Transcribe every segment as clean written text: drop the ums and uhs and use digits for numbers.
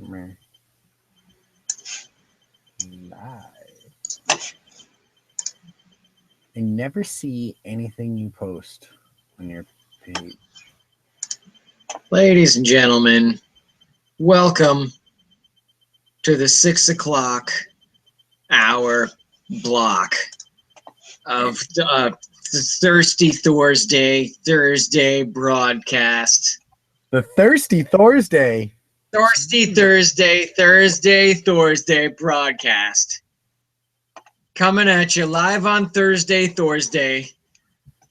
I never see anything you post on your page. Ladies and gentlemen, welcome to the 6 o'clock hour block of the Thirsty Thursday broadcast. The Thirsty Thursday. Thirsty Thursday broadcast. Coming at you live on Thursday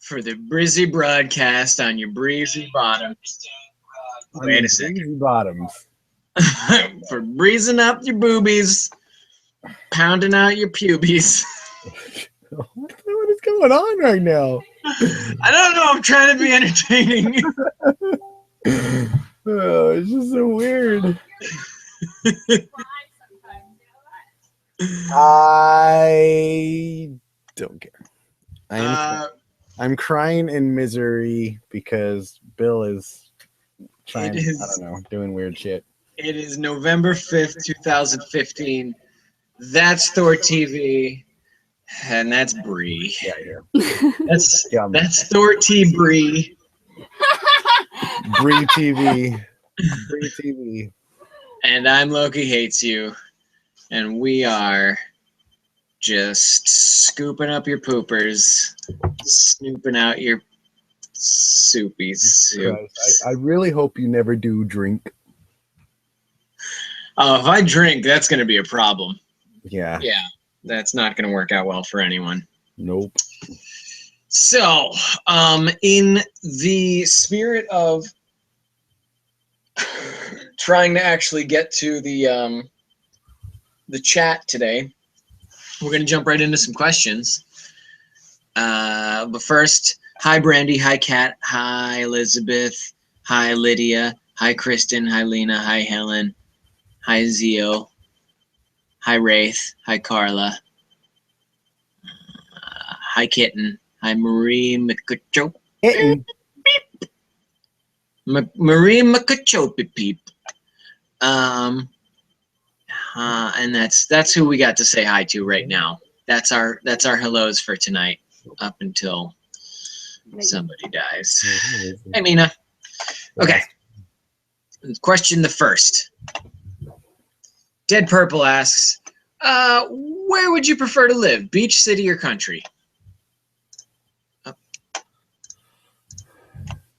for the Brizzy broadcast on your breezy bottoms. Wait a second. Breezy bottoms. For breezing up your boobies, pounding out your pubies. What is going on right now? I don't know. I'm trying to be entertaining. Oh, it's just so weird. I don't care. I'm crying in misery because Bill is trying. I don't know, doing weird shit. It is November 5th, 2015. That's ThorTV, and that's Bree. Yeah, yeah. That's ThorTV Bree. Bree TV. Bree TV. And I'm Loki Hates You, and we are just scooping up your poopers, snooping out your soupy soup. I really hope you never do drink. Oh, if I drink, that's going to be a problem. Yeah. Yeah, that's not going to work out well for anyone. Nope. So, in the spirit of trying to actually get to the chat today, we're going to jump right into some questions. But first, hi Brandi, hi Kat, hi Elizabeth, hi Lydia, hi Kristen, hi Lena, hi Helen, hi Zio, hi Wraith, hi Carla, hi Kitten, hi Marie McCacho. Marie McCacho peep. And that's who we got to say hi to right now. That's our hellos for tonight, up until somebody dies. Hey Mina. Okay. Question the first. Dead Purple asks, where would you prefer to live? Beach, city, or country?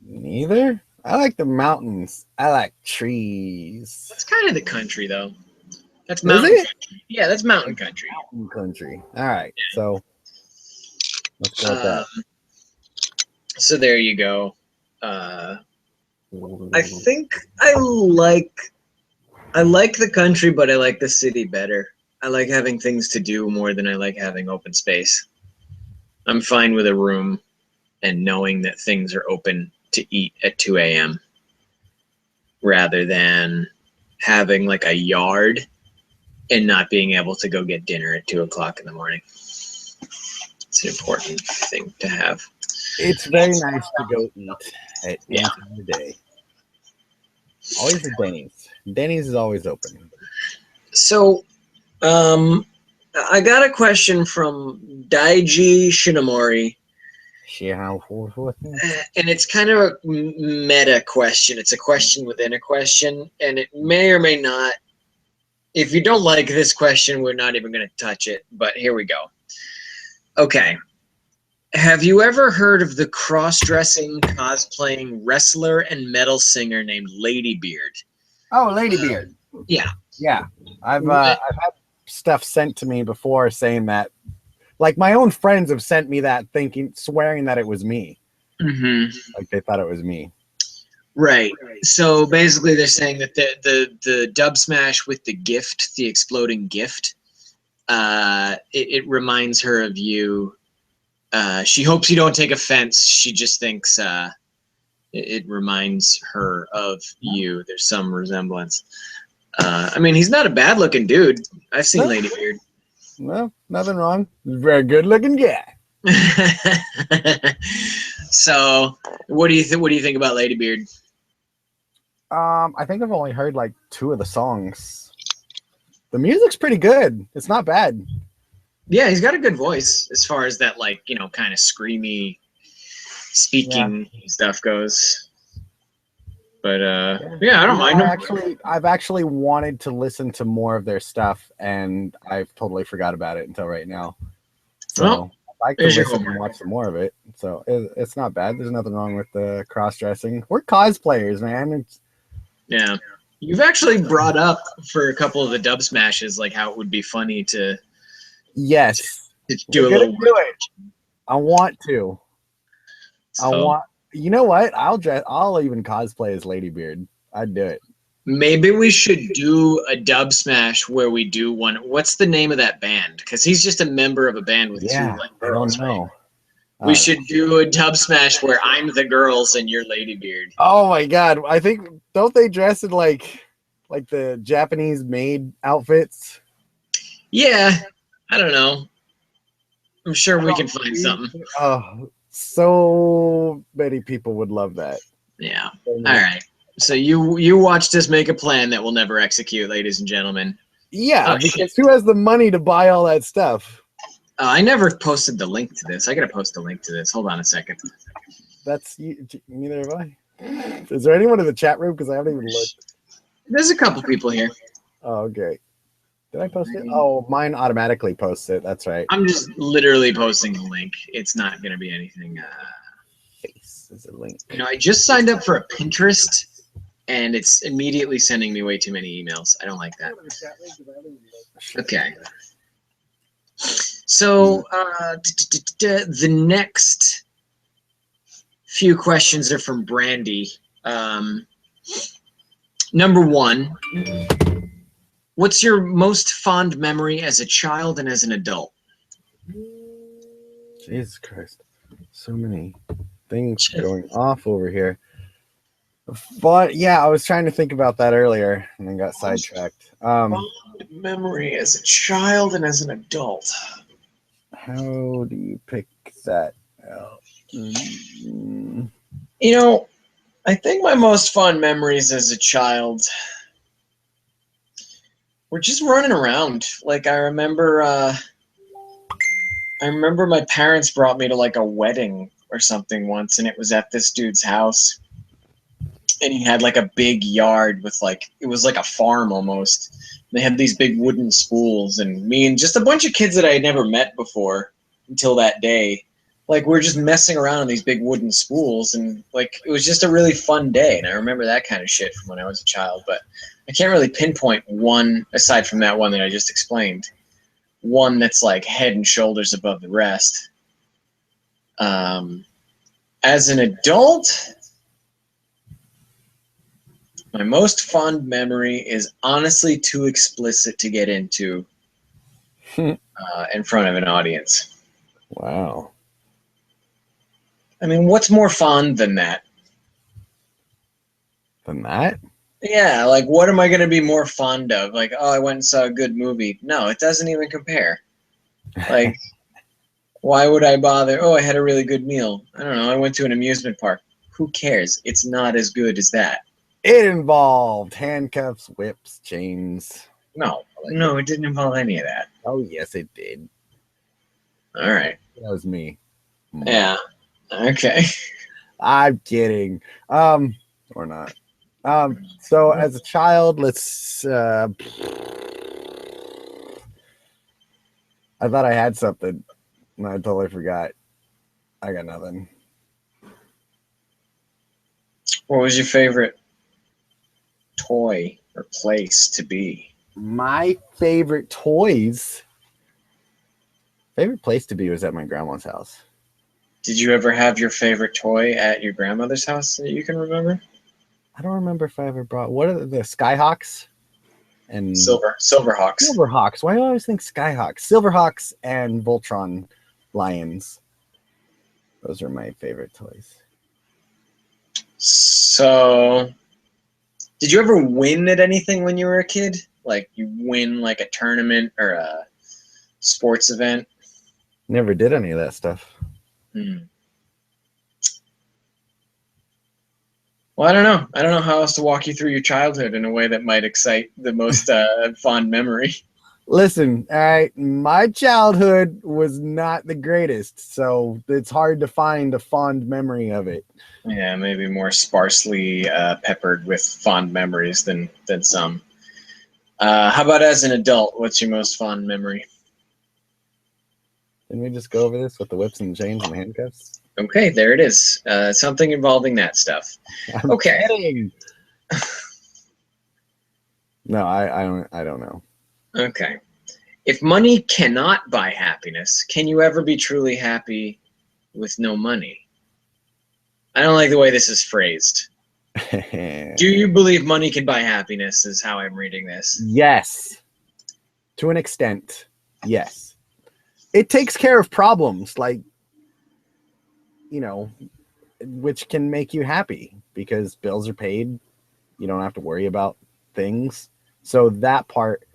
Neither. I like the mountains. I like trees. That's kind of the country, though. That's mountain country. Yeah, that's mountain country. Mountain country. All right. Yeah. So let's go with that. So there you go. I think I like the country, but I like the city better. I like having things to do more than I like having open space. I'm fine with a room and knowing that things are open to eat at 2 a.m. rather than having like a yard and not being able to go get dinner at 2 o'clock in the morning. It's an important thing to have. It's very nice to go eat at any time of the day. Always at Denny's. Denny's is always open. So, I got a question from Daiji Shinamori. And it's kind of a meta question. It's a question within a question, and it may or may not. If you don't like this question, we're not even going to touch it, but here we go. Okay. Have you ever heard of the cross-dressing, cosplaying wrestler and metal singer named Ladybeard? Oh, Ladybeard. Yeah. Yeah. I've had stuff sent to me before saying that. Like, my own friends have sent me that swearing that it was me. Mm-hmm. Like, they thought it was me. Right. So, basically, they're saying that the dub smash with the gift, the exploding gift, it reminds her of you. She hopes you don't take offense. She just thinks it reminds her of you. There's some resemblance. I mean, he's not a bad-looking dude. I've seen Ladybeard. No, nothing wrong. He's a very good-looking guy. So, what do you think about Ladybeard? I think I've only heard like 2 of the songs. The music's pretty good. It's not bad. Yeah, he's got a good voice as far as that, like, you know, kind of screamy speaking stuff goes. But yeah, I don't mind him. I've actually wanted to listen to more of their stuff, and I've totally forgot about it until right now. So Well, I'd like to listen and watch some more of it. So it's not bad. There's nothing wrong with the cross-dressing. We're cosplayers, man. Yeah. You've actually brought up for a couple of the dub smashes, like how it would be funny to do a little. Do it. I want to. So, you know what? I'll even cosplay as Ladybeard. I'd do it. Maybe we should do a dub smash where we do one. What's the name of that band? Because he's just a member of a band with 2 like girls. I don't know. We should do a dub smash where I'm the girls and you're Ladybeard. Oh my god! I think don't they dress in like the Japanese maid outfits? Yeah, I don't know. I'm sure we can find something. Oh, so many people would love that. Yeah. All right. So you watched us make a plan that we'll never execute, ladies and gentlemen. Yeah, because who has the money to buy all that stuff? I never posted the link to this. I gotta post the link to this. Hold on a second. That's neither have I. Is there anyone in the chat room? Because I haven't even looked. There's a couple people here. Oh, okay. Did I post it? Oh, mine automatically posts it. That's right. I'm just literally posting a link. It's not gonna be anything. Face is a link. You know, I just signed up for a Pinterest, and it's immediately sending me way too many emails. I don't like that. Okay. So the next few questions are from Brandi. Number 1, what's your most fond memory as a child and as an adult? Jesus Christ. So many things going off over here. But yeah, I was trying to think about that earlier and then got sidetracked. Memory as a child and as an adult. How do you pick that out? You know, I think my most fond memories as a child were just running around. Like I remember my parents brought me to like a wedding or something once, and it was at this dude's house. And he had like a big yard with like, it was like a farm almost. They had these big wooden spools, and me and just a bunch of kids that I had never met before until that day, like we're just messing around on these big wooden spools, and like it was just a really fun day. And I remember that kind of shit from when I was a child, but I can't really pinpoint one aside from that one that I just explained. One that's like head and shoulders above the rest. As an adult, my most fond memory is honestly too explicit to get into in front of an audience. Wow. I mean, what's more fond than that? Than that? Yeah, like what am I going to be more fond of? Like, oh, I went and saw a good movie. No, it doesn't even compare. Like, why would I bother? Oh, I had a really good meal. I don't know. I went to an amusement park. Who cares? It's not as good as that. It involved handcuffs, whips, chains. No, it didn't involve any of that. Oh, yes, it did. All right. That was me. Yeah. Okay. I'm kidding. Or not. So as a child, let's I thought I had something and I totally forgot. I got nothing. What was your favorite toy or place to be? My favorite place to be was at my grandma's house. Did you ever have your favorite toy at your grandmother's house that you can remember? I don't remember if I ever brought. What are the Skyhawks? And Silverhawks. Silverhawks. Why do I always think Skyhawks? Silverhawks and Voltron lions. Those are my favorite toys. So, did you ever win at anything when you were a kid? Like you win like a tournament or a sports event? Never did any of that stuff. Well, I don't know. I don't know how else to walk you through your childhood in a way that might excite the most fond memory. Listen, all right, my childhood was not the greatest, so it's hard to find a fond memory of it. Yeah, maybe more sparsely peppered with fond memories than some. How about as an adult? What's your most fond memory? Didn't we just go over this with the whips and chains and handcuffs? Okay, there it is. Something involving that stuff. I'm okay. Kidding. No, I don't know. Okay. If money cannot buy happiness, can you ever be truly happy with no money? I don't like the way this is phrased. Do you believe money can buy happiness is how I'm reading this? Yes. To an extent, yes. It takes care of problems, like, you know, which can make you happy because bills are paid. You don't have to worry about things. So that part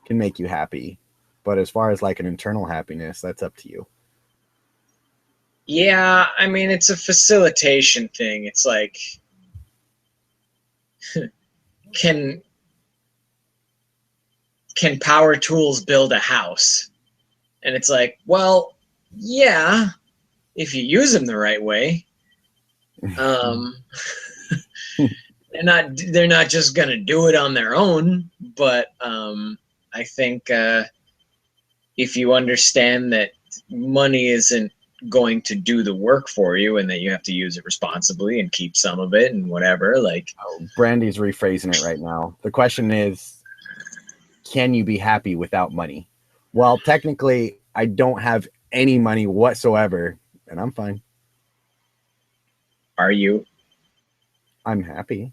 can make you happy. But as far as like an internal happiness, that's up to you. Yeah, I mean, it's a facilitation thing. It's like, can power tools build a house? And it's like, well, yeah, if you use them the right way. They're not just gonna do it on their own, but I think if you understand that money isn't going to do the work for you and that you have to use it responsibly and keep some of it and whatever, like Brandi's rephrasing it right now. The question is, can you be happy without money? Well, technically I don't have any money whatsoever and I'm fine. Are you? I'm happy.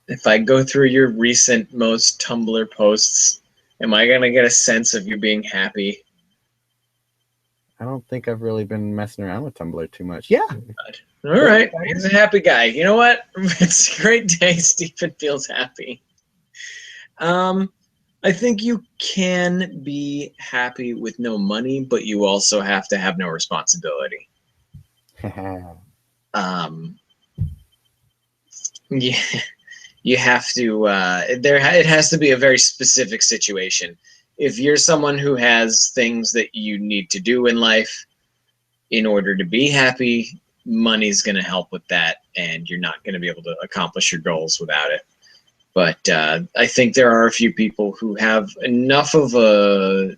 If I go through your recent most Tumblr posts, am I gonna get a sense of you being happy? I don't think I've really been messing around with Tumblr too much. Yeah. All right. He's a happy guy. You know what? It's a great day. Stephen feels happy. I think you can be happy with no money, but you also have to have no responsibility. Yeah, you have to. It has to be a very specific situation. If you're someone who has things that you need to do in life in order to be happy, money's going to help with that, and you're not going to be able to accomplish your goals without it. But I think there are a few people who have enough of a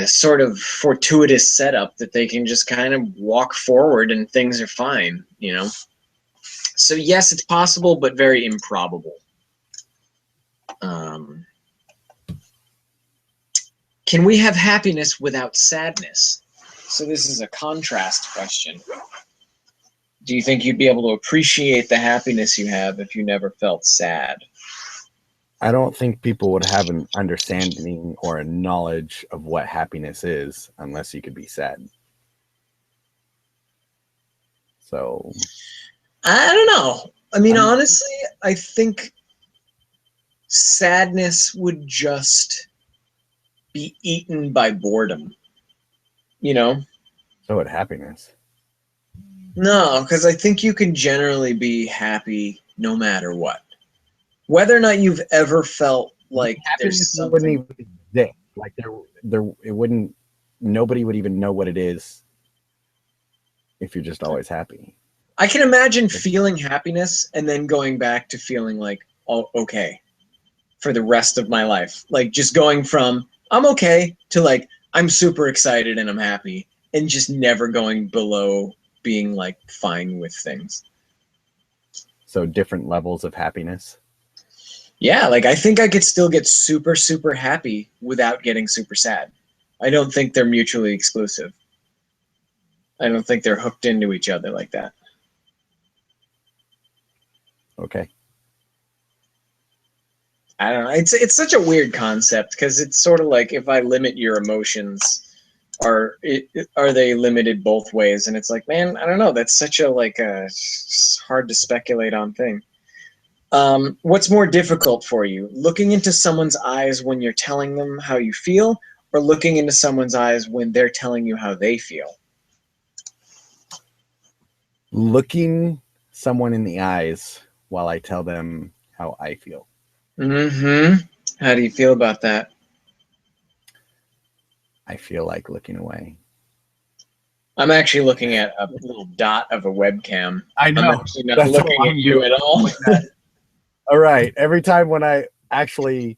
sort of fortuitous setup that they can just kind of walk forward and things are fine, you know? So yes, it's possible, but very improbable. Can we have happiness without sadness? So this is a contrast question. Do you think you'd be able to appreciate the happiness you have if you never felt sad? I don't think people would have an understanding or a knowledge of what happiness is unless you could be sad. So I don't know. I mean, honestly, I think sadness would just be eaten by boredom, you know? So would happiness. No, because I think you can generally be happy no matter what. Whether or not you've ever felt like there's something wouldn't even exist. Like it wouldn't. Nobody would even know what it is if you're just always happy. I can imagine feeling happiness and then going back to feeling like, oh, okay, for the rest of my life. Like just going from I'm okay to like I'm super excited and I'm happy, and just never going below being like fine with things. So different levels of happiness. Yeah, like I think I could still get super, super happy without getting super sad. I don't think they're mutually exclusive. I don't think they're hooked into each other like that. Okay. I don't know. It's such a weird concept because it's sort of like if I limit your emotions, are they limited both ways? And it's like, man, I don't know. That's such a like a hard to speculate on thing. What's more difficult for you, looking into someone's eyes when you're telling them how you feel, or looking into someone's eyes when they're telling you how they feel? Looking someone in the eyes while I tell them how I feel. Mm-hmm. How do you feel about that? I feel like looking away. I'm actually looking at a little dot of a webcam. I know. I'm actually not looking at you at all. All right. Every time when I actually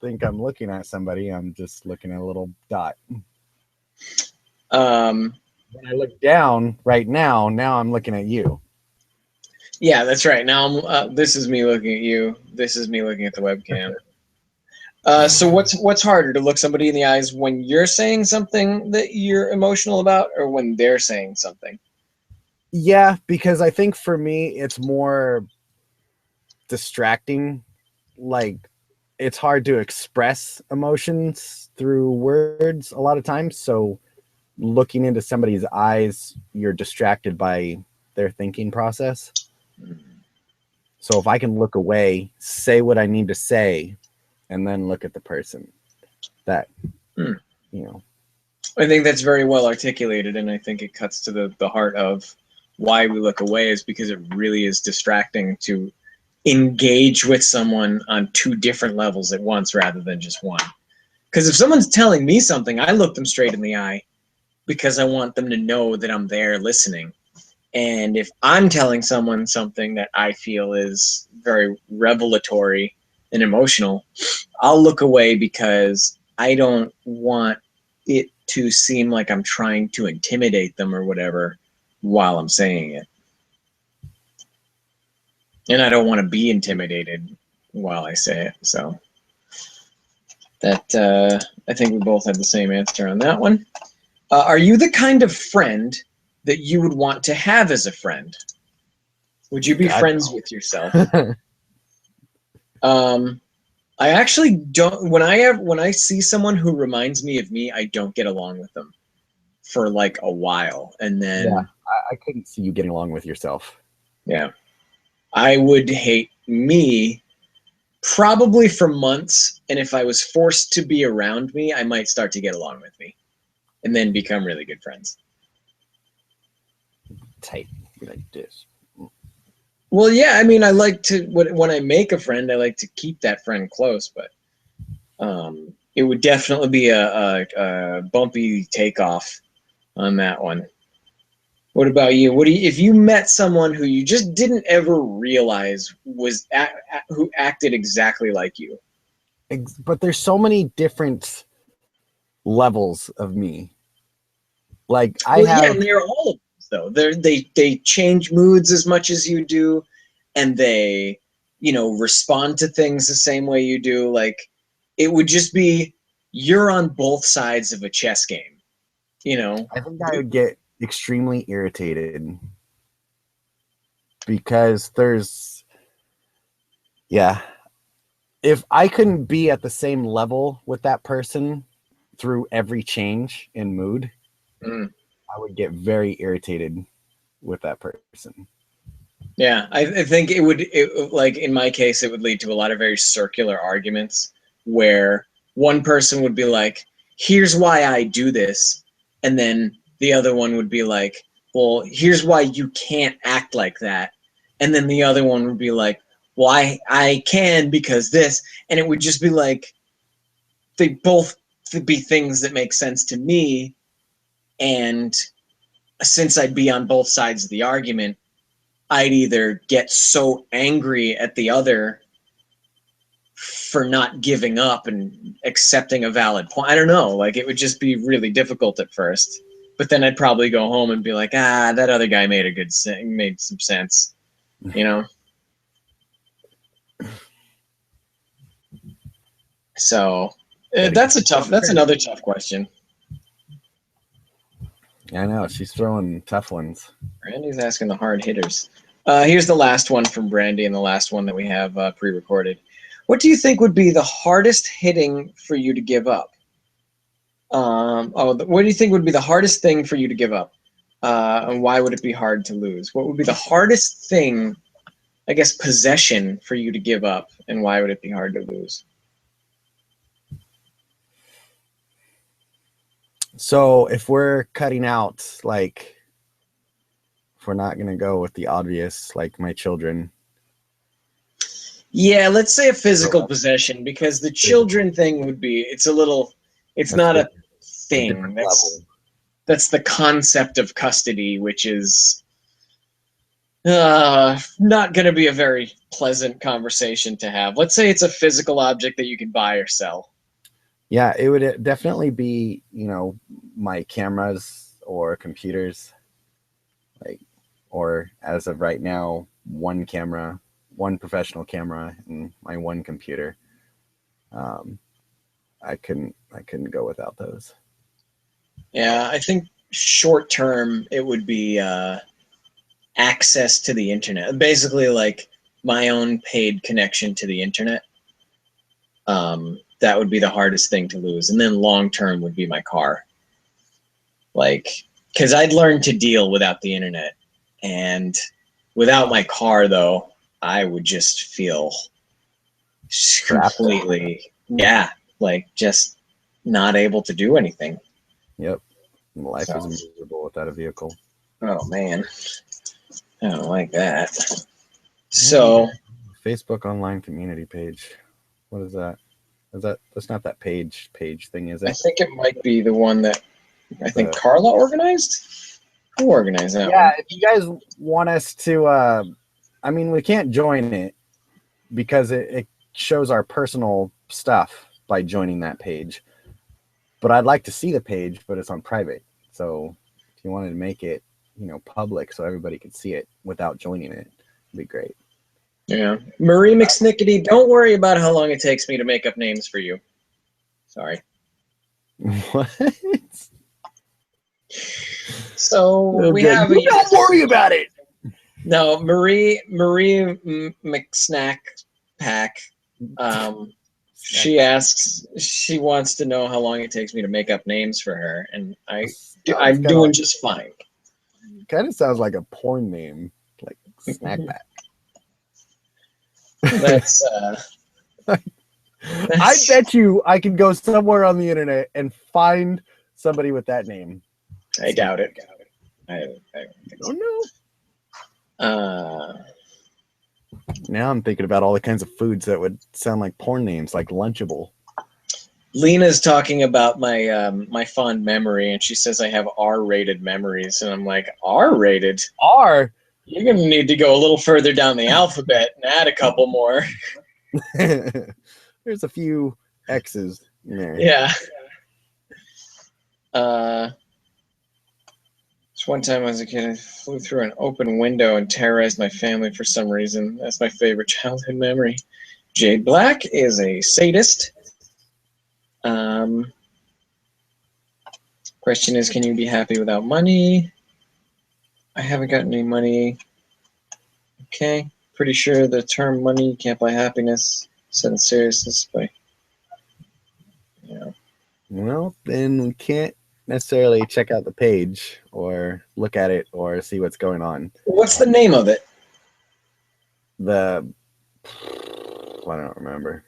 think I'm looking at somebody, I'm just looking at a little dot. When I look down right now I'm looking at you. Yeah, that's right. Now this is me looking at you. This is me looking at the webcam. So what's harder, to look somebody in the eyes when you're saying something that you're emotional about, or when they're saying something? Yeah, because I think for me it's more distracting. Like, it's hard to express emotions through words a lot of times. So looking into somebody's eyes, you're distracted by their thinking process. So if I can look away, say what I need to say, and then look at the person, that, you know. I think that's very well articulated, and I think it cuts to the heart of why we look away, is because it really is distracting to engage with someone on two different levels at once rather than just one. Because if someone's telling me something, I look them straight in the eye because I want them to know that I'm there listening. And if I'm telling someone something that I feel is very revelatory and emotional, I'll look away because I don't want it to seem like I'm trying to intimidate them or whatever while I'm saying it. And I don't want to be intimidated while I say it. So that I think we both had the same answer on that one. Are you the kind of friend that you would want to have as a friend? Would you be friends with yourself? I actually don't. When I see someone who reminds me of me, I don't get along with them for like a while, and then Yeah, I couldn't see you getting along with yourself. Yeah, I would hate me probably for months, and if I was forced to be around me, I might start to get along with me, and then become really good friends. Tight like this. Well, yeah, I mean, I like to when I make a friend, I like to keep that friend close, but it would definitely be a bumpy takeoff on that one. What about you? If you met someone who you just didn't ever realize was who acted exactly like you? But there's so many different levels of me. Like, Yeah, and they're all of those though. They change moods as much as you do, and they respond to things the same way you do. Like, it would just be, you're on both sides of a chess game. I think I would get extremely irritated because if I couldn't be at the same level with that person through every change in mood, I would get very irritated with that person. Yeah, I think it would, like in my case, it would lead to a lot of very circular arguments where one person would be like, here's why I do this. And then the other one would be like, well, here's why you can't act like that. And then the other one would be like, well, I can because this. And it would just be like, they both be things that make sense to me. And since I'd be on both sides of the argument, I'd either get so angry at the other for not giving up and accepting a valid point. I don't know. Like, it would just be really difficult at first. But then I'd probably go home and be like, that other guy made some sense, So that's another tough question. I know, she's throwing tough ones. Brandi's asking the hard hitters. Here's the last one from Brandi, and the last one that we have pre-recorded. What do you think would be the hardest hitting for you to give up? What do you think would be the hardest thing for you to give up? And why would it be hard to lose? What would be the hardest thing, I guess, possession for you to give up, and why would it be hard to lose? So if we're cutting out like if we're not gonna go with the obvious, like my children. Yeah, let's say a physical possession, because the children thing would be, it's not a thing. That's the concept of custody, which is not going to be a very pleasant conversation to have. Let's say it's a physical object that you can buy or sell. Yeah, it would definitely be, you know, my cameras or computers, like, or as of right now, one camera, one professional camera, and my one computer. I couldn't go without those. Yeah, I think short term it would be access to the internet. Basically, like my own paid connection to the internet. That would be the hardest thing to lose. And then long term would be my car. Like, because I'd learned to deal without the internet. And without my car, though, I would just feel completely, yeah, like just not able to do anything. Yep. Life is miserable without a vehicle. Oh, man. I don't like that. So, Facebook online community page. What is that? That's not that page thing, is it? I think it might be the one that I think Carla organized. Who organized that one? Yeah, if you guys want us to, I mean, we can't join it because it shows our personal stuff by joining that page. But I'd like to see the page, but it's on private. So if you wanted to make it, you know, public so everybody could see it without joining it, it'd be great. Yeah. Marie McSnickety, don't worry about how long it takes me to make up names for you. Sorry. What? So okay. we have you don't worry about it. No, Marie McSnack Pack. She asks, she wants to know how long it takes me to make up names for her, and I'm doing just fine. Kind of sounds like a porn name, like Snack Pack. That's I bet you I can go somewhere on the internet and find somebody with that name. I doubt it. I don't think so. No. Now I'm thinking about all the kinds of foods that would sound like porn names, like Lunchable. Lena's talking about my my fond memory, and she says I have R-rated memories, and I'm like, R-rated? R? You're gonna need to go a little further down the alphabet and add a couple more. There's a few X's in there. Yeah. This one time I was a kid, I flew through an open window and terrorized my family for some reason. That's my favorite childhood memory. Jade Black is a sadist. Question is, can you be happy without money? I haven't got any money. Okay. Pretty sure the term money can't buy happiness. Said in seriousness, but yeah. Well, then we can't necessarily check out the page or look at it or see what's going on. What's the name of it? I don't remember.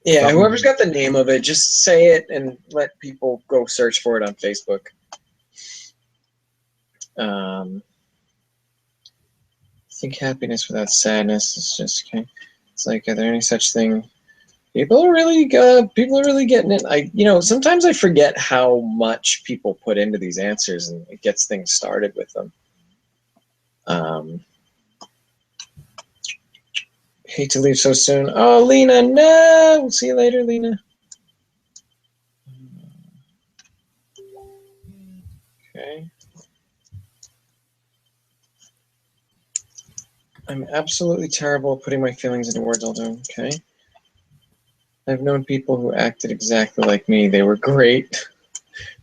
Yeah, whoever's got the name of it, just say it and let people go search for it on Facebook. I think happiness without sadness is just okay. It's like, are there any such thing? People are really getting it. Sometimes I forget how much people put into these answers, and it gets things started with them. Hate to leave so soon. Oh, Lena, no. We'll see you later, Lena. Okay. I'm absolutely terrible at putting my feelings into words all day. Okay. I've known people who acted exactly like me. They were great.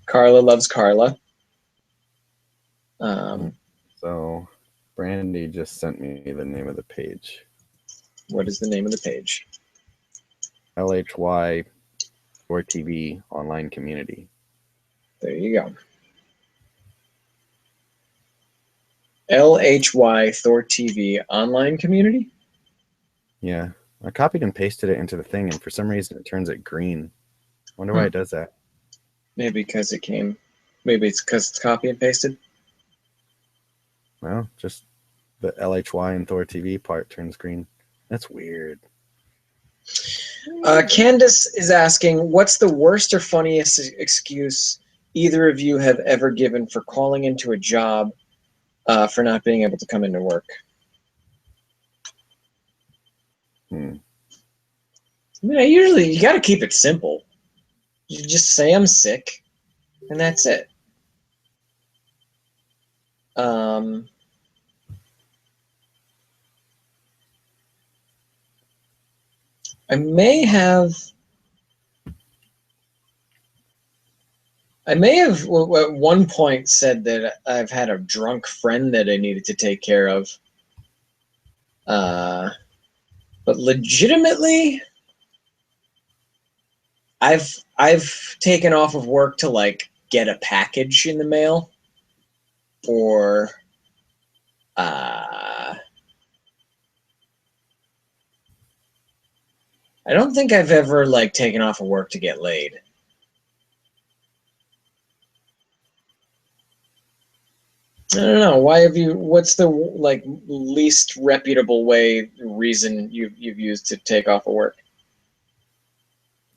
Carla loves Carla. So Brandi just sent me the name of the page. What is the name of the page? LHY ThorTV online community. There you go. LHY ThorTV online community? Yeah. I copied and pasted it into the thing, and for some reason it turns it green. Wonder why it does that. Maybe because maybe it's because it's copy and pasted. Well, just the LHY and ThorTV part turns green. That's weird. Candace is asking, what's the worst or funniest excuse either of you have ever given for calling into a job for not being able to come into work? I mean, you got to keep it simple. You just say I'm sick, and that's it. I may have at one point said that I've had a drunk friend that I needed to take care of. But legitimately, I've taken off of work to like get a package in the mail, or I don't think I've ever like taken off of work to get laid. I don't know. Why have you? What's the like least reputable reason you've used to take off of work?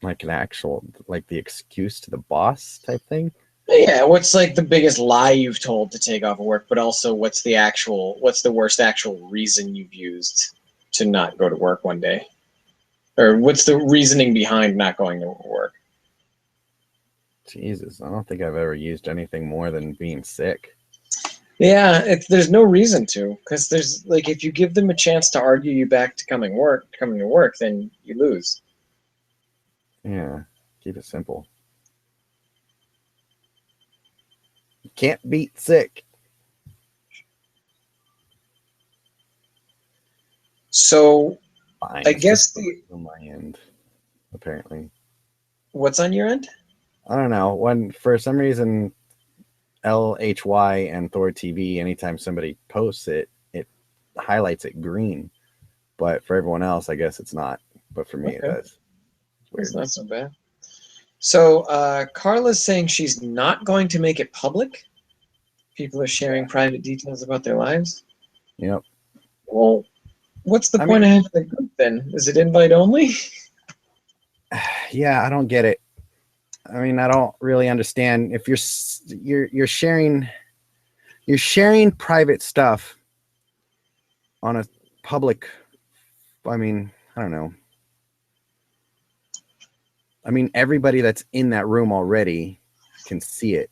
Like an actual, like the excuse to the boss type thing. Yeah. What's like the biggest lie you've told to take off of work? But also, what's the worst actual reason you've used to not go to work one day? Or what's the reasoning behind not going to work? Jesus, I don't think I've ever used anything more than being sick. Yeah, there's no reason to, because there's like if you give them a chance to argue you back to coming to work, then you lose. Yeah, keep it simple. You can't beat sick. So, Fine, I guess on my end, apparently. What's on your end? I don't know. When for some reason LHY and ThorTV, anytime somebody posts it, it highlights it green. But for everyone else, I guess it's not. But for me, it does. It's not so bad. So Carla's saying she's not going to make it public. People are sharing private details about their lives. Yep. Well, what's the point of having the group then? Is it invite only? Yeah, I don't get it. I mean, I don't really understand if you're sharing private stuff on a public. I mean, I don't know. I mean, everybody that's in that room already can see it,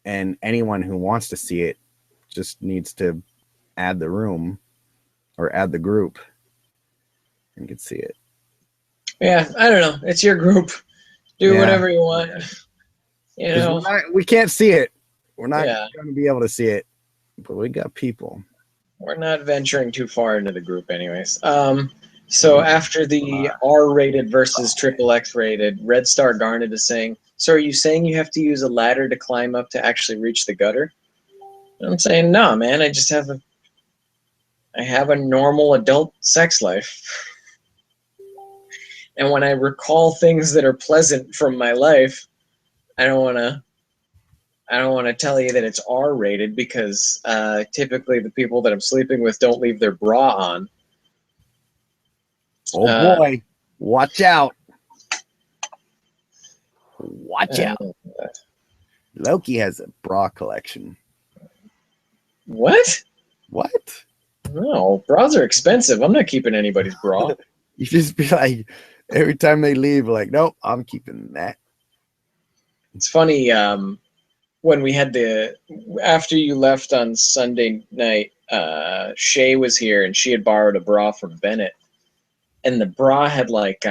and anyone who wants to see it just needs to add the room or add the group and can see it. Yeah, I don't know. It's your group. Do whatever you want. You know, we can't see it. We're not going to be able to see it, but we got people. We're not venturing too far into the group, anyways. So after the R-rated versus triple X-rated, Red Star Garnet is saying, so are you saying you have to use a ladder to climb up to actually reach the gutter? And I'm saying, no, man. I just have a normal adult sex life. And when I recall things that are pleasant from my life, I don't want to tell you that it's R-rated because typically the people that I'm sleeping with don't leave their bra on. Oh boy, watch out. Watch out. Loki has a bra collection. What? What? No, bras are expensive. I'm not keeping anybody's bra. You just be like, every time they leave, like, nope, I'm keeping that. It's funny, when we had after you left on Sunday night, Shay was here and she had borrowed a bra from Bennett. And the bra had like,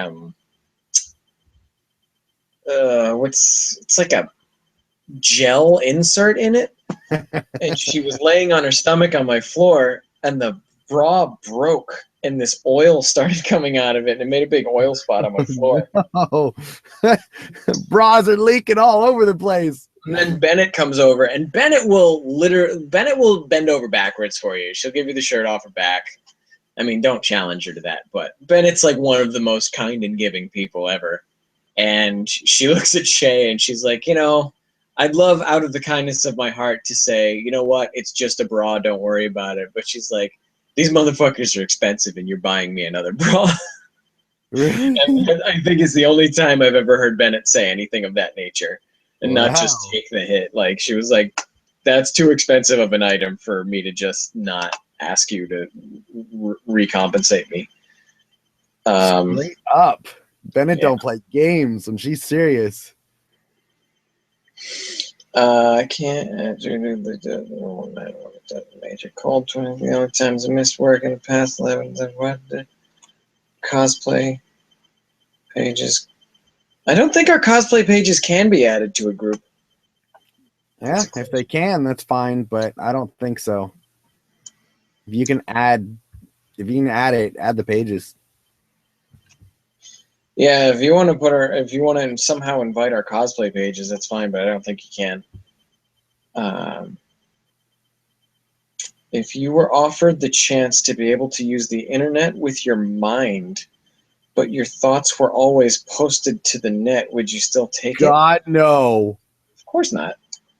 it's like a gel insert in it. And she was laying on her stomach on my floor and the bra broke and this oil started coming out of it and it made a big oil spot on my floor. Oh, bras are leaking all over the place. And then Bennett comes over and Bennett will bend over backwards for you. She'll give you the shirt off her back. I mean, don't challenge her to that, but Bennett's like one of the most kind and giving people ever. And she looks at Shay and she's like, I'd love out of the kindness of my heart to say, you know what, it's just a bra, don't worry about it. But she's like, these motherfuckers are expensive and you're buying me another bra. And I think it's the only time I've ever heard Bennett say anything of that nature and not just take the hit. Like, she was like, that's too expensive of an item for me to just not ask you to recompensate me. Straight up. Bennett don't play games when she's serious. I can't do the major cold 20. The only times I missed work in the past 11. What the cosplay pages? I don't think our cosplay pages can be added to a group. Yeah, if they can, that's fine, but I don't think so. If you can add it, add the pages. Yeah, if you want to somehow invite our cosplay pages, that's fine, but I don't think you can. If you were offered the chance to be able to use the internet with your mind, but your thoughts were always posted to the net, would you still take it? God, no. Of course not.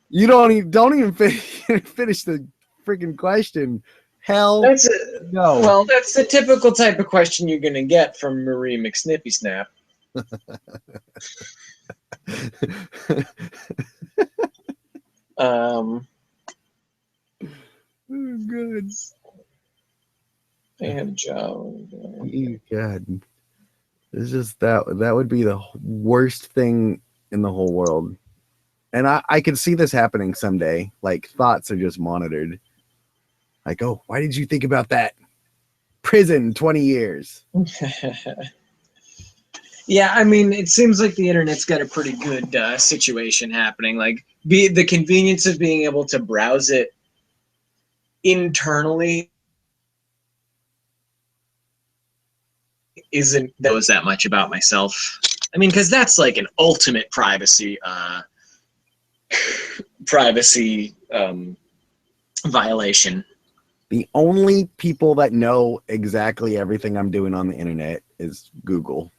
You don't even finish the freaking question. Hell, no. Well, that's the typical type of question you're going to get from Marie McSnippy Snap. Oh, good. They had a job. God. It's just that would be the worst thing in the whole world. And I could see this happening someday. Like, thoughts are just monitored. Like, oh, why did you think about that? Prison, 20 years. Yeah, I mean, it seems like the internet's got a pretty good situation happening. Like, the convenience of being able to browse it internally isn't knows that much about myself. I mean, because that's like an ultimate privacy violation. The only people that know exactly everything I'm doing on the internet is Google.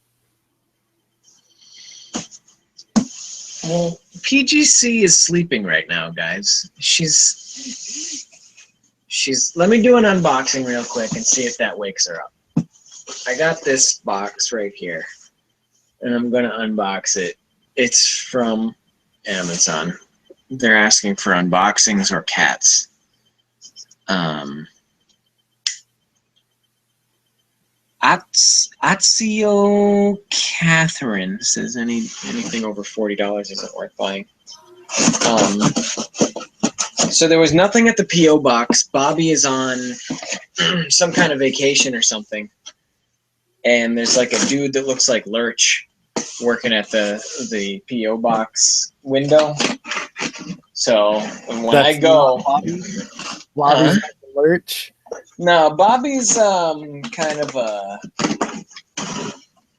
Well, PGC is sleeping right now, guys. She's let me do an unboxing real quick and see if that wakes her up. I got this box right here, and I'm going to unbox it. It's from Amazon. They're asking for unboxings or cats. Atsio Catherine says anything over $40 isn't worth buying. So there was nothing at the P.O. box. Bobby is on some kind of vacation or something. And there's like a dude that looks like Lurch working at the P.O. box window. So when That's I go... Bobby's Lurch? No, Bobby's kind of a...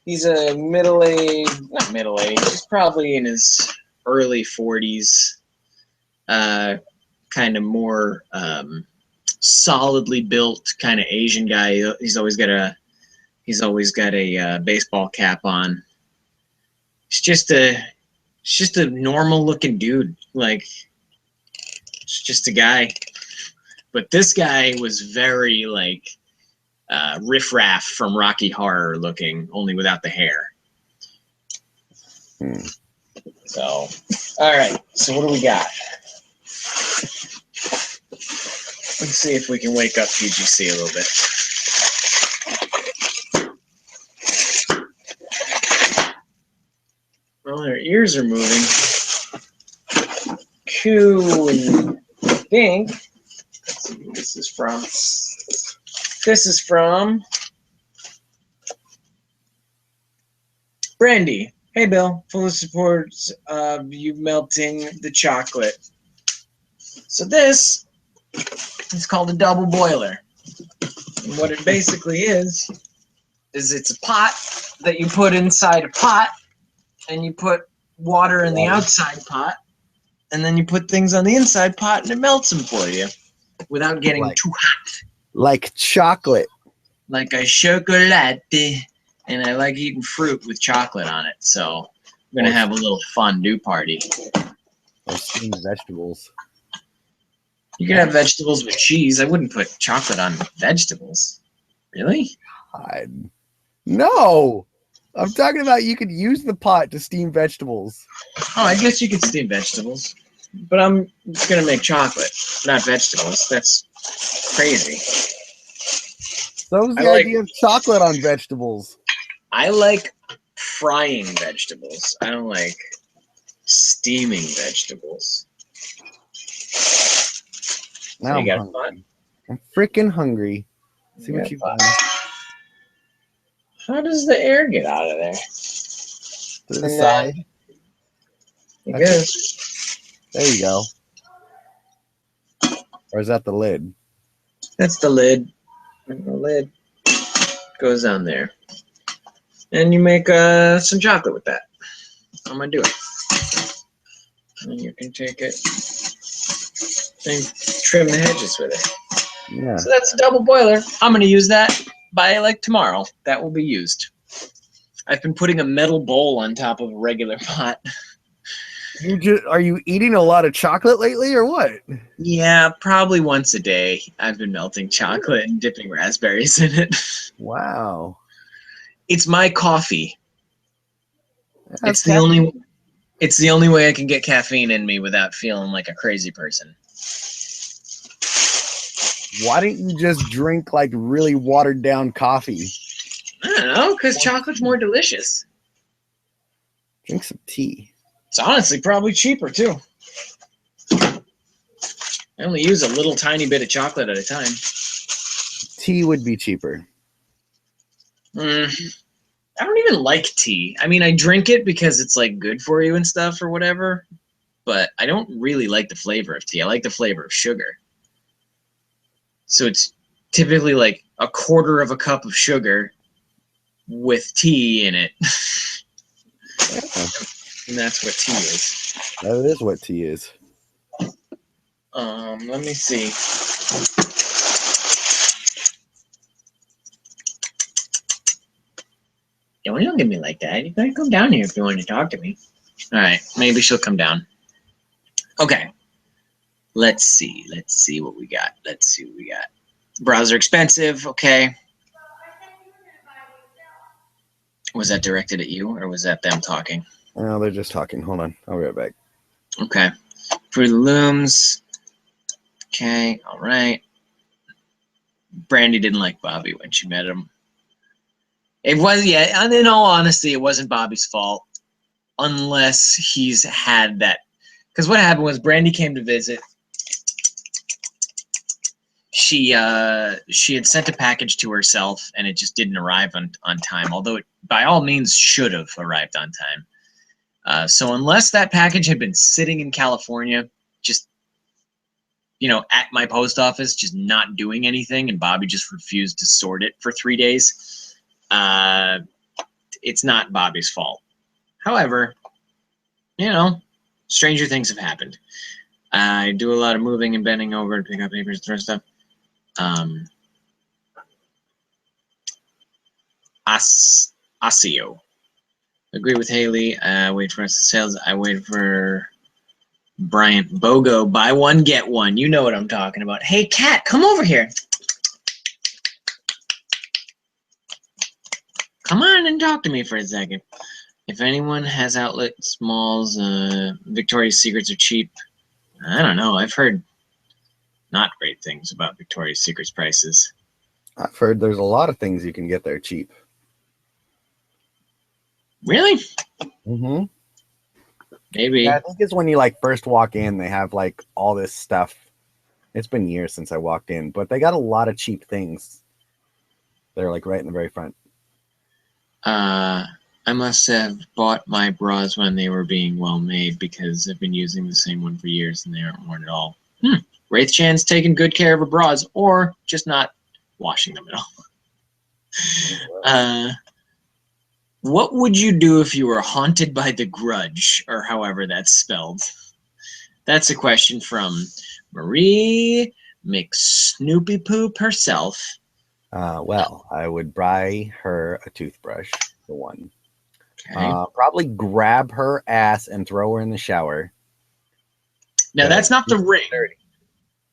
He's a not middle-aged, he's probably in his early 40s. Kind of more solidly built kind of Asian guy. He's always got a baseball cap on. It's just a normal looking dude. Like, it's just a guy. But this guy was very like riffraff from Rocky Horror looking, only without the hair. So, all right. So what do we got? Let's see if we can wake up PGC a little bit. Well, their ears are moving. Q and Pink. Let's see who this is from. This is from Brandi. Hey, Bill. Full of support of you melting the chocolate. So this is called a double boiler. And what it basically is it's a pot that you put inside a pot, and you put water in the outside pot, and then you put things on the inside pot, and it melts them for you without getting too hot. Like chocolate. Like a chocolate. And I like eating fruit with chocolate on it, so I'm going to have a little fondue party. Or steamed vegetables. You can have vegetables with cheese. I wouldn't put chocolate on vegetables. Really? God. No! I'm talking about you could use the pot to steam vegetables. Oh, I guess you could steam vegetables. But I'm going to make chocolate, not vegetables. That's crazy. So was the idea of chocolate on vegetables. I like frying vegetables. I don't like steaming vegetables. Now I'm hungry. I'm freaking hungry. See what you've done. How does the air get out of there? To the side. I guess. There you go. Or is that the lid? That's the lid. And the lid goes on there. And you make some chocolate with that. I'm going to do it. And you can take it and trim the hedges with it. Yeah. So that's a double boiler. I'm going to use that by like tomorrow. That will be used. I've been putting a metal bowl on top of a regular pot. Are you eating a lot of chocolate lately or what? Yeah, probably once a day. I've been melting chocolate and dipping raspberries in it. Wow. It's my coffee. That's It's the only way I can get caffeine in me without feeling like a crazy person. Why don't you just drink like really watered down coffee? I don't know, because chocolate's more delicious. Drink some tea. It's honestly probably cheaper too. I only use a little tiny bit of chocolate at a time. Tea would be cheaper. I don't even like tea. I mean, I drink it because it's like good for you and stuff or whatever, but I don't really like the flavor of tea. I like the flavor of sugar. So it's typically like a quarter of a cup of sugar with tea in it. Yeah. And that's what tea is. That is what tea is. Let me see. Don't look at me like that. You gotta come down here if you want to talk to me. All right, maybe she'll come down. Okay. Let's see what we got. Bras are expensive. Okay. Was that directed at you or was that them talking? No, they're just talking. Hold on. I'll be right back. Okay. For the looms. Okay. All right. Brandi didn't like Bobby when she met him. It was, yeah, and in all honesty, it wasn't Bobby's fault. Unless he's had that. Because what happened was Brandi came to visit. She had sent a package to herself, and it just didn't arrive on time, although it by all means should have arrived on time. So unless that package had been sitting in California, just, at my post office, just not doing anything, and Bobby just refused to sort it for 3 days, it's not Bobby's fault. However, stranger things have happened. I do a lot of moving and bending over to pick up papers and throw stuff. Asio. Agree with Haley. Wait for us to sales. I wait for Bryant Bogo. Buy one, get one. You know what I'm talking about. Hey, Kat, come over here. Come on and talk to me for a second. If anyone has outlets, malls, Victoria's Secrets are cheap. I don't know. I've heard not great things about Victoria's Secret's prices. I've heard there's a lot of things you can get there cheap. Really? Mm-hmm. Maybe. Yeah, I think it's when you first walk in, they have all this stuff. It's been years since I walked in, but they got a lot of cheap things. They're right in the very front. I must have bought my bras when they were being well made because I've been using the same one for years and they aren't worn at all. Wraith Chan's taking good care of her bras or just not washing them at all. What would you do if you were haunted by the Grudge, or however that's spelled? That's a question from Marie McSnoopy-Poop herself. Well, I would buy her a toothbrush, for one. Okay. Probably grab her ass and throw her in the shower. Now, that's not The Ring.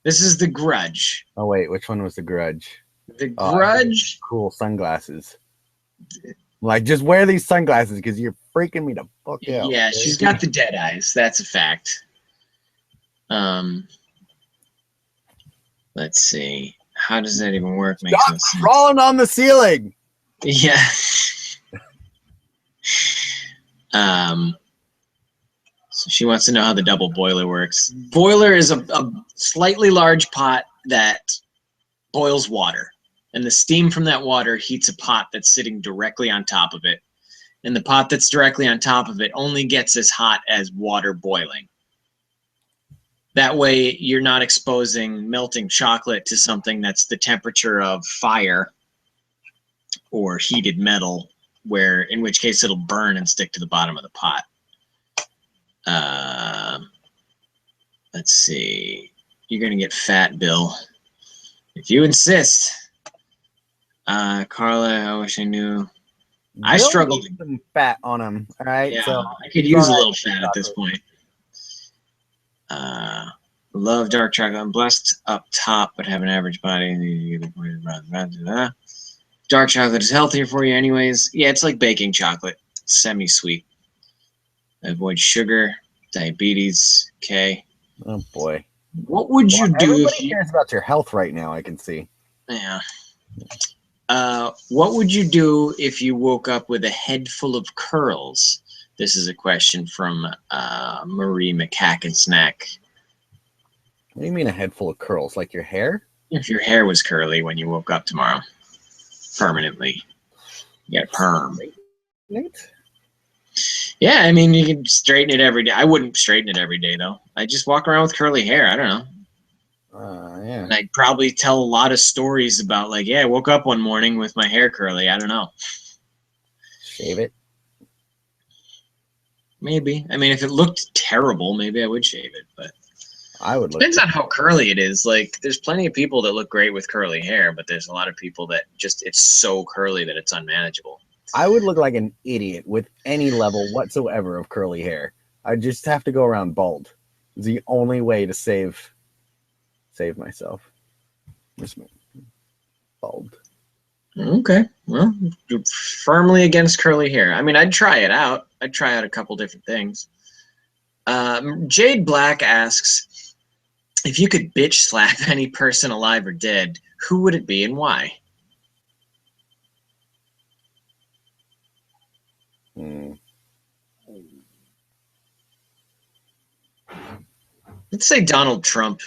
This is The Grudge. Oh, wait. Which one was The Grudge? The Grudge. Cool sunglasses. Like, just wear these sunglasses because you're freaking me the fuck out. Yeah, she's got the dead eyes. That's a fact. Let's see. How does that even work? Makes no sense. Crawling on the ceiling. Yeah. So she wants to know how the double boiler works. Boiler is a slightly large pot that boils water, and the steam from that water heats a pot that's sitting directly on top of it. And the pot that's directly on top of it only gets as hot as water boiling. That way, you're not exposing melting chocolate to something that's the temperature of fire or heated metal, in which case it'll burn and stick to the bottom of the pot. Let's see. You're going to get fat, Bill. If you insist. Carla, I wish I knew. I struggled. Some fat on him. All right. Yeah, so I could use a little fat at this point. Love dark chocolate. I'm blessed up top, but have an average body. Dark chocolate is healthier for you anyways. Yeah, it's like baking chocolate. Semi-sweet. Avoid sugar, diabetes, okay. Oh, boy. What would you do if you... cares about your health right now, I can see. Yeah. What would you do if you woke up with a head full of curls? This is a question from Marie McHackensnack. What do you mean a head full of curls? Like your hair? If your hair was curly when you woke up tomorrow. Permanently. You got a perm. Yeah, I mean, you can straighten it every day. I wouldn't straighten it every day, though. I just walk around with curly hair. I don't know. Yeah. And I'd probably tell a lot of stories about, like, yeah, I woke up one morning with my hair curly. I don't know. Shave it? Maybe. I mean, if it looked terrible, maybe I would shave it, but I would. Depends on how curly it is. Like, there's plenty of people that look great with curly hair, but there's a lot of people that just, it's so curly that it's unmanageable. I would look like an idiot with any level whatsoever of curly hair. I just have to go around bald. It's the only way to save myself. Just bald. Okay. Well, you're firmly against curly hair. I mean, I'd try it out. I'd try out a couple different things. Jade Black asks, if you could bitch slap any person alive or dead, who would it be and why? Let's say Donald Trump.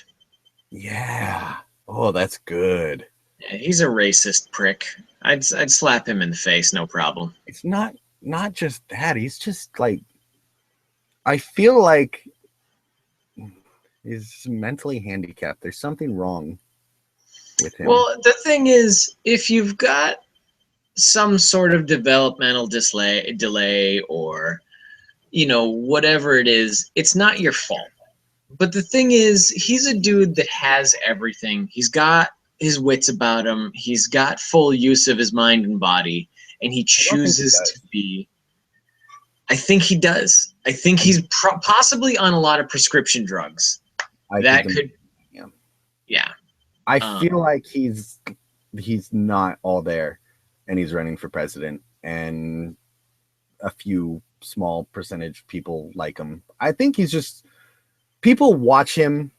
Yeah. Oh, that's good. Yeah, he's a racist prick. I'd slap him in the face, no problem. It's not just that. He's just like, I feel like he's mentally handicapped. There's something wrong with him. Well, the thing is, if you've got some sort of developmental delay or, you know, whatever it is, it's not your fault. But the thing is, he's a dude that has everything. He's got his wits about him. He's got full use of his mind and body, and he chooses to be. I think he does. I think he's possibly on a lot of prescription drugs. Yeah. I feel like he's not all there, and he's running for president, and a few small percentage people like him. I think he's just. People watch him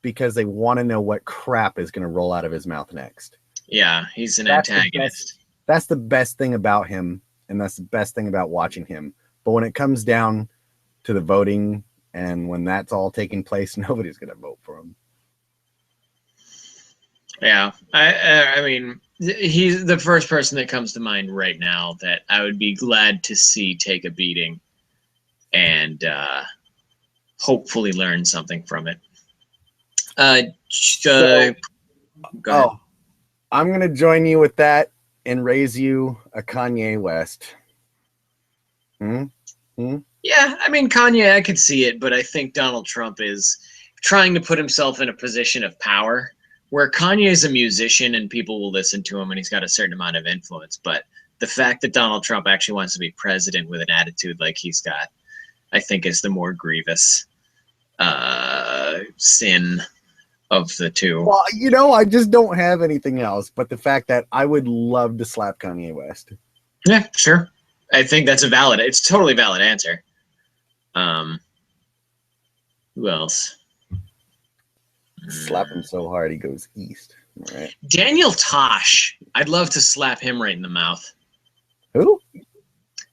because they want to know what crap is going to roll out of his mouth next. Yeah, he's an antagonist. That's the best thing about him, and that's the best thing about watching him. But when it comes down to the voting, and when that's all taking place, nobody's going to vote for him. Yeah, I mean, he's the first person that comes to mind right now that I would be glad to see take a beating and hopefully learn something from it. Go I'm going to join you with that and raise you a Kanye West. Yeah, I mean, Kanye, I could see it, but I think Donald Trump is trying to put himself in a position of power where Kanye is a musician and people will listen to him and he's got a certain amount of influence. But the fact that Donald Trump actually wants to be president with an attitude like he's got, I think is the more grievous. sin of the two. Well, you know, I just don't have anything else but the fact that I would love to slap Kanye West. Yeah, sure. I think that's it's totally valid answer. Who else? Slap him so hard he goes east. All right. Daniel Tosh. I'd love to slap him right in the mouth. Who?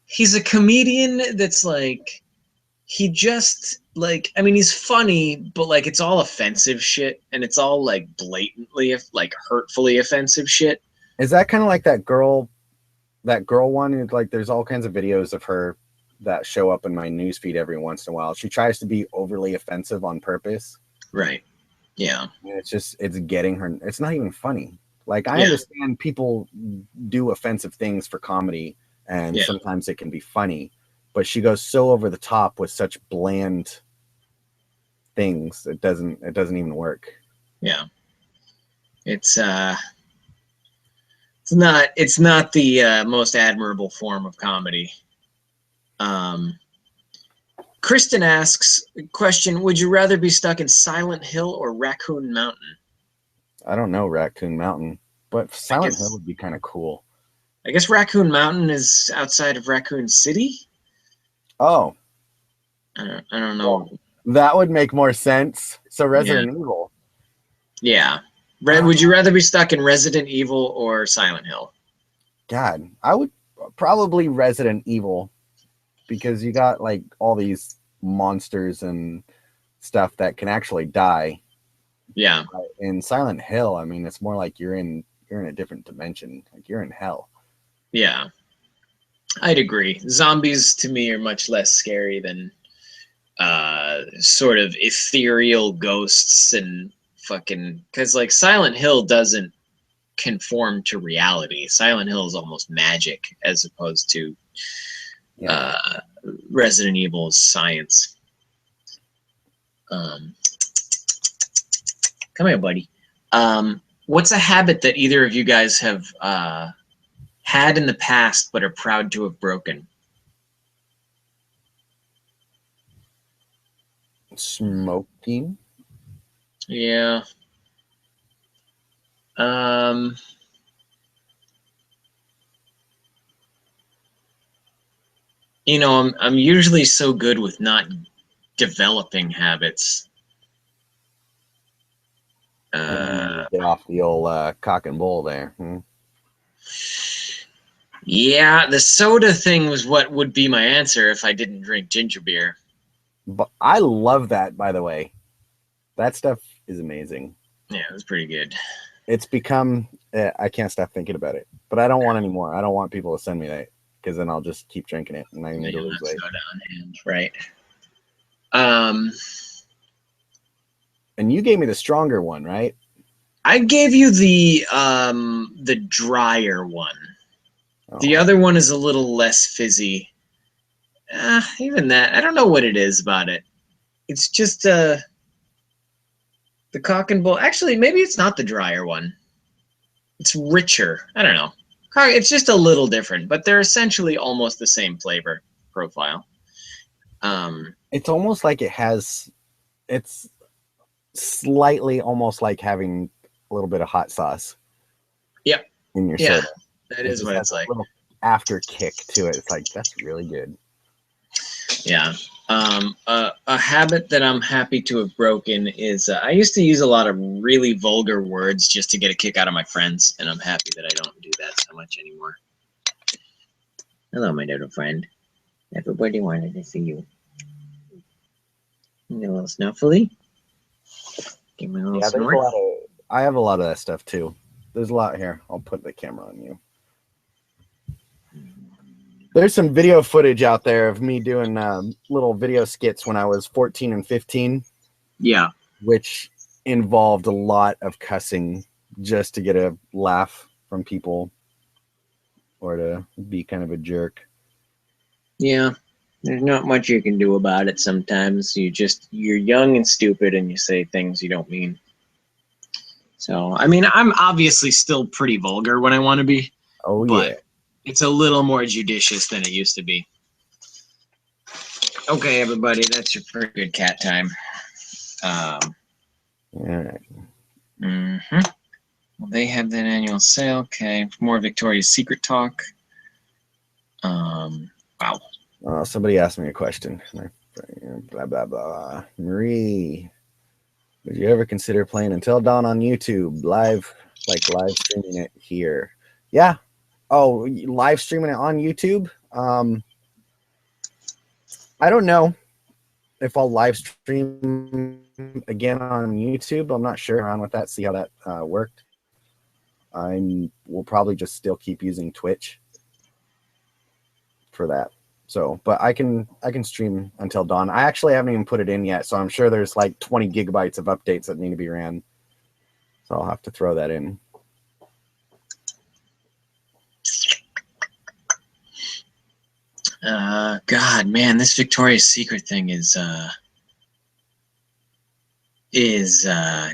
He's a comedian that's like, he just like, I mean, he's funny, but like it's all offensive shit, and it's all like blatantly, like hurtfully offensive shit. Is that kind of like that girl one? Who, like, there's all kinds of videos of her that show up in my newsfeed every once in a while. She tries to be overly offensive on purpose. Right. Yeah. And it's getting her. It's not even funny. Like, I understand people do offensive things for comedy, and sometimes it can be funny, but she goes so over the top with such bland things. It doesn't even work. Yeah. It's not the most admirable form of comedy. Kristen asks, question, would you rather be stuck in Silent Hill or Raccoon Mountain? I don't know Raccoon Mountain, but Silent Hill would be kind of cool. I guess Raccoon Mountain is outside of Raccoon City? Oh. I don't know. Well, that would make more sense. So Resident Evil. Yeah. Would you rather be stuck in Resident Evil or Silent Hill? God, I would probably Resident Evil, because you got like all these monsters and stuff that can actually die. Yeah. In Silent Hill, I mean, it's more like you're in a different dimension. Like, you're in hell. Yeah. I'd agree. Zombies to me are much less scary than sort of ethereal ghosts and fucking, because like Silent Hill doesn't conform to reality. Silent Hill is almost magic as opposed to Resident Evil's science. Come here, buddy. What's a habit that either of you guys have had in the past but are proud to have broken? Smoking. Yeah. You know, I'm usually so good with not developing habits. Get off the old cock and bull there. Yeah, the soda thing was what would be my answer if I didn't drink ginger beer. But I love that, by the way. That stuff is amazing. Yeah, it was pretty good. It's become, I can't stop thinking about it, but I don't want any more. I don't want people to send me that, because then I'll just keep drinking it and I need to lose weight. Right. And you gave me the stronger one, right? I gave you the drier one. Oh. The other one is a little less fizzy. Even that, I don't know what it is about it. It's just the cock and bull. Actually, maybe it's not the drier one. It's richer. I don't know. It's just a little different, but they're essentially almost the same flavor profile. It's almost like it's slightly almost like having a little bit of hot sauce. Yep. In your soda. That is what it's like. A little after kick to it. It's like, that's really good. Yeah. A habit that I'm happy to have broken is I used to use a lot of really vulgar words just to get a kick out of my friends, and I'm happy that I don't do that so much anymore. Hello, my little friend. Everybody wanted to see you. You a little snuffly? Give me a little snort. I have a lot of that stuff too. There's a lot here. I'll put the camera on you. There's some video footage out there of me doing little video skits when I was 14 and 15. Yeah. Which involved a lot of cussing just to get a laugh from people or to be kind of a jerk. Yeah. There's not much you can do about it sometimes. You're young and stupid and you say things you don't mean. So, I mean, I'm obviously still pretty vulgar when I want to be. Oh, yeah. It's a little more judicious than it used to be. Okay, everybody, that's your pretty good cat time. Um, All right. mm-hmm. Well, they have that annual sale. Okay, more Victoria's Secret talk. Wow. Somebody asked me a question. Blah blah blah. Marie, would you ever consider playing Until Dawn on YouTube live streaming it here? Yeah. Oh, live streaming it on YouTube. I don't know if I'll live stream again on YouTube. I'm not sure around with that. See how that worked. We'll probably just still keep using Twitch for that. So, but I can stream Until Dawn. I actually haven't even put it in yet, so I'm sure there's like 20 gigabytes of updates that need to be ran. So I'll have to throw that in. God, man, this Victoria's Secret thing is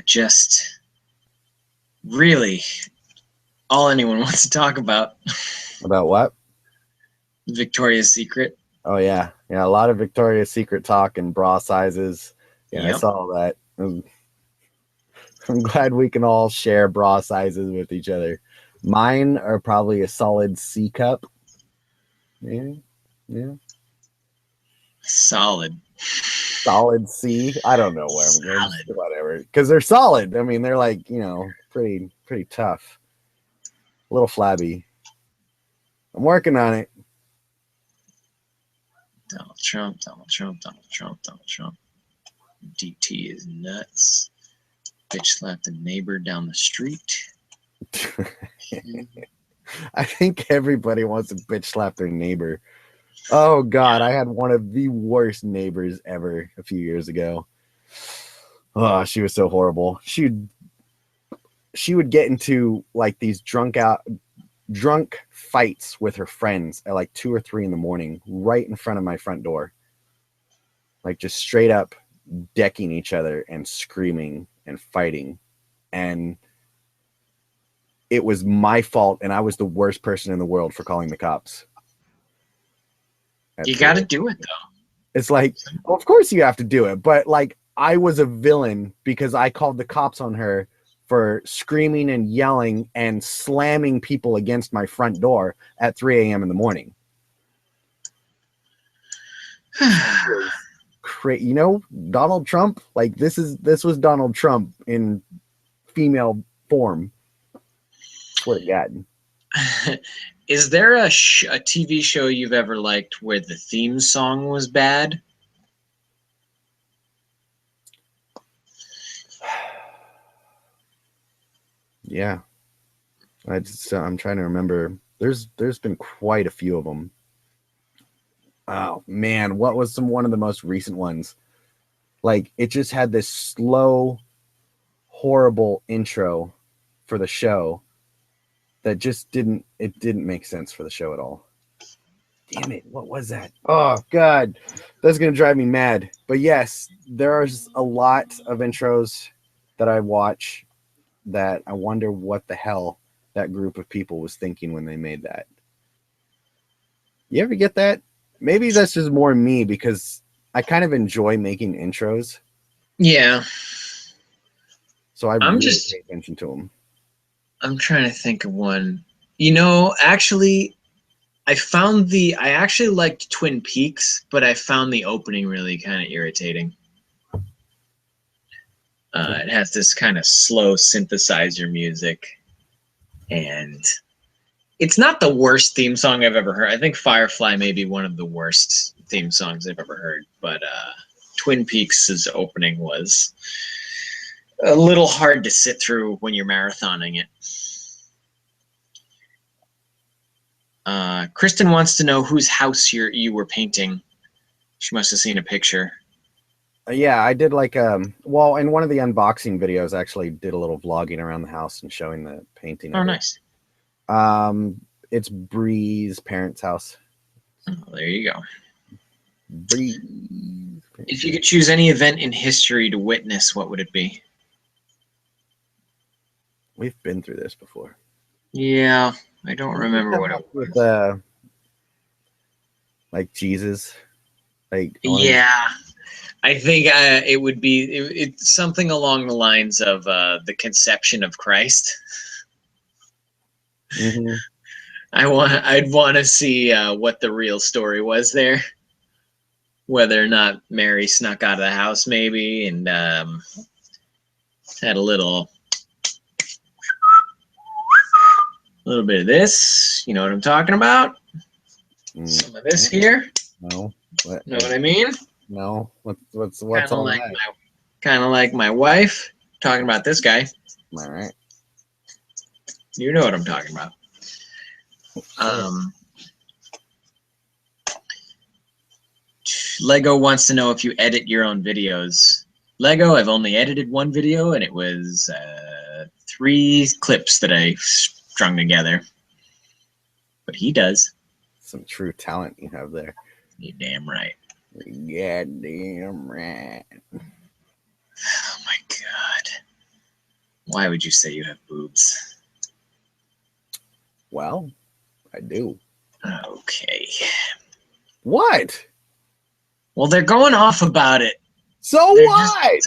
just really all anyone wants to talk about. About what? Victoria's Secret. Oh yeah, a lot of Victoria's Secret talk and bra sizes. Yeah, yep. I saw that. I'm glad we can all share bra sizes with each other. Mine are probably a solid C cup. Yeah. Solid C. I don't know where I'm going. Whatever, because they're solid. I mean, they're like, pretty tough. A little flabby. I'm working on it. Donald Trump. DT is nuts. Bitch slapped a neighbor down the street. I think everybody wants to bitch slap their neighbor. Oh God, I had one of the worst neighbors ever a few years ago. Oh, she was so horrible. She would get into like these drunk fights with her friends at like 2 or 3 in the morning, right in front of my front door. Like just straight up decking each other and screaming and fighting. And it was my fault, and I was the worst person in the world for calling the cops. You got to do it though. It's like, well, of course you have to do it, but like I was a villain because I called the cops on her for screaming and yelling and slamming people against my front door at 3 a.m. in the morning. Donald Trump, like this was Donald Trump in female form. Swear to God. Is there a TV show you've ever liked where the theme song was bad? Yeah. I'm trying to remember. There's been quite a few of them. Oh man, what was one of the most recent ones? Like it just had this slow, horrible intro for the show that just didn't make sense for the show at all. Damn it, what was that? Oh God, that's gonna drive me mad. But yes, there's a lot of intros that I watch that I wonder what the hell that group of people was thinking when they made that. You ever get that? Maybe that's just more me because I kind of enjoy making intros. Yeah. So I really pay attention to them. I'm trying to think of one. Actually, I actually liked Twin Peaks, but I found the opening really kind of irritating. It has this kind of slow synthesizer music, and it's not the worst theme song I've ever heard. I think Firefly may be one of the worst theme songs I've ever heard, but Twin Peaks' opening was a little hard to sit through when you're marathoning it. Kristen wants to know whose house you were painting. She must have seen a picture. Yeah, I did like in one of the unboxing videos, I actually did a little vlogging around the house and showing the painting. Oh, nice. It's Bree's parents' house. Oh, there you go. Bree. If you could choose any event in history to witness, what would it be? We've been through this before. Yeah, I don't remember what it was. Like Jesus. Like yeah. I think it would be it's something along the lines of the conception of Christ. Mm-hmm. I'd want to see what the real story was there, whether or not Mary snuck out of the house, maybe, and had a little bit of this. You know what I'm talking about? Some of this here. No. What? Know what I mean? No. What's Kind all of like that? my wife talking about this guy. All right. You know what I'm talking about. Lego wants to know if you edit your own videos. Lego, I've only edited one video, and it was 3 clips that I strung together. But he does. Some true talent you have there. You're damn right. Yeah, damn right. Oh my God. Why would you say you have boobs? Well, I do. Okay. What? Well, they're going off about it. So They're what? I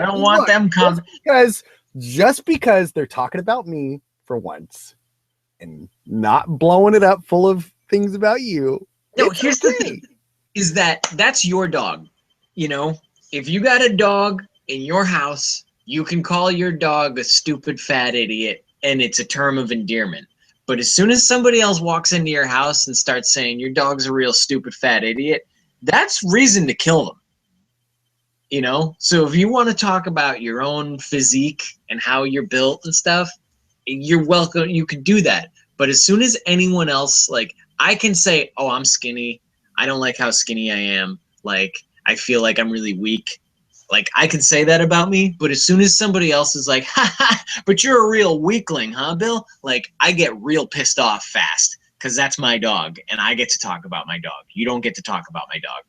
don't want them coming. Just because they're talking about me for once and not blowing it up full of things about you. No, here's the thing. Is that's your dog. You know, if you got a dog in your house, you can call your dog a stupid fat idiot, and it's a term of endearment. But as soon as somebody else walks into your house and starts saying your dog's a real stupid fat idiot, that's reason to kill them. You know? So if you want to talk about your own physique and how you're built and stuff, you're welcome. You could do that. But as soon as anyone else, like, I can say, oh, I'm skinny. I don't like how skinny I am. Like, I feel like I'm really weak. Like, I can say that about me, but as soon as somebody else is like, ha ha, but you're a real weakling, huh, Bill? Like, I get real pissed off fast because that's my dog, and I get to talk about my dog. You don't get to talk about my dog.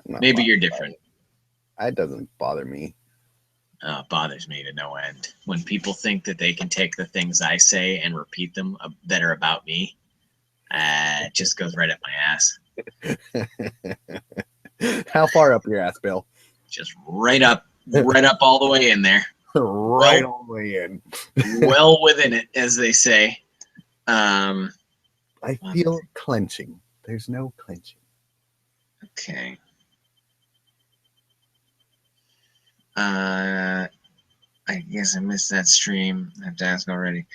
Maybe you're different. It doesn't bother me. It bothers me to no end. When people think that they can take the things I say and repeat them that are about me, it just goes right up my ass. How far up your ass, Bill? Just right up all the way in there. Right all the way in. Well within it, as they say. I feel clenching. There's no clenching. Okay. I guess I missed that stream. I have to ask already.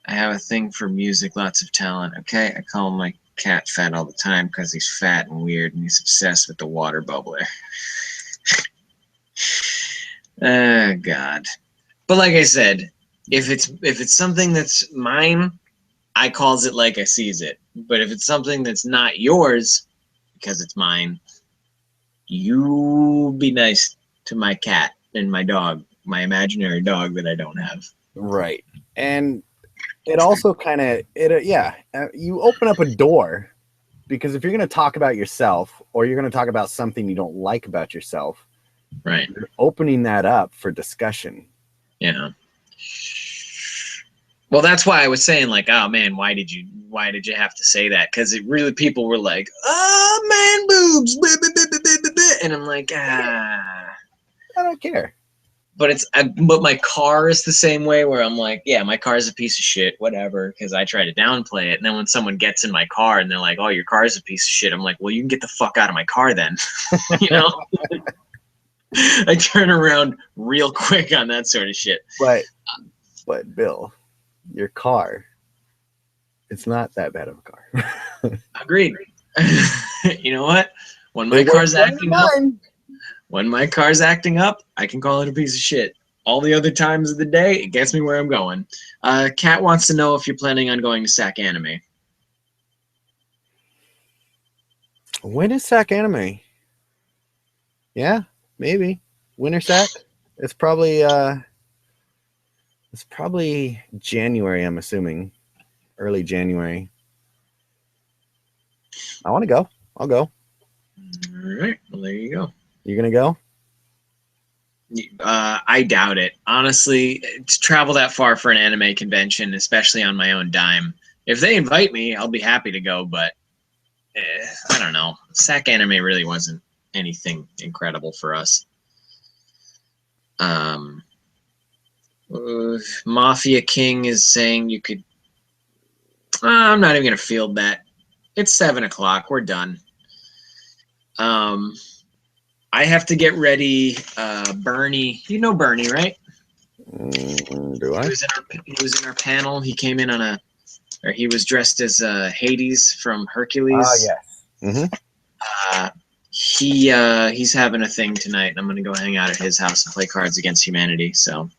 I have a thing for music, lots of talent. Okay, I call my cat fat all the time because he's fat and weird and he's obsessed with the water bubbler. Oh God. But like I said, if it's something that's mine, I calls it like I sees it. But if it's something that's not yours, because it's mine, you be nice to my cat and my dog, my imaginary dog that I don't have. Right. And it also kind of, you open up a door, because if you're going to talk about yourself or you're going to talk about something you don't like about yourself, right, you're opening that up for discussion. Yeah. Well, that's why I was saying, like, oh man, why did you have to say that? Because it really, people were like, oh man, boobs, and I'm like, I don't care. But but my car is the same way, where I'm like, yeah, my car is a piece of shit, whatever, because I try to downplay it. And then when someone gets in my car and they're like, oh, your car is a piece of shit, I'm like, well, you can get the fuck out of my car then. You know? I turn around real quick on that sort of shit. But Bill, your car, it's not that bad of a car. Agreed. You know what? When my car's acting up, I can call it a piece of shit. All the other times of the day, it gets me where I'm going. Kat wants to know if you're planning on going to SAC Anime. When is SAC Anime? Yeah, maybe. Winter SAC? It's probably January, I'm assuming. Early January. I want to go. I'll go. All right. Well, there you go. You gonna go? I doubt it. Honestly, to travel that far for an anime convention, especially on my own dime, if they invite me, I'll be happy to go, but I don't know. SAC anime really wasn't anything incredible for us. Mafia King is saying you could. I'm not even gonna field that. It's 7 o'clock. We're done. I have to get ready. Bernie, you know Bernie, right? Do I? He was in our panel. He came in on he was dressed as Hades from Hercules. Oh yes. He's having a thing tonight, and I'm gonna go hang out at his house and play Cards Against Humanity. So,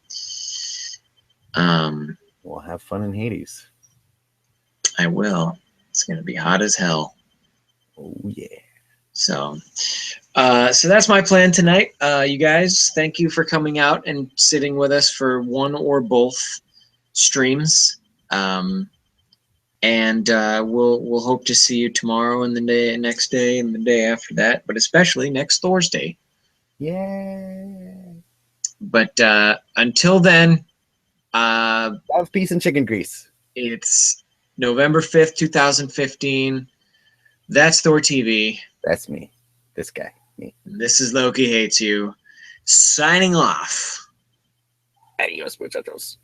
we'll have fun in Hades. I will. It's gonna be hot as hell. Oh yeah. So that's my plan tonight. You guys, thank you for coming out and sitting with us for one or both streams. And we'll hope to see you tomorrow and the next day and the day after that, but especially next Thursday. Yeah. But until then, love, peace, and chicken grease. It's November 5th, 2015. That's ThorTV. That's me. This guy. Me. This is Loki Hates You. Signing off. Adios, muchachos.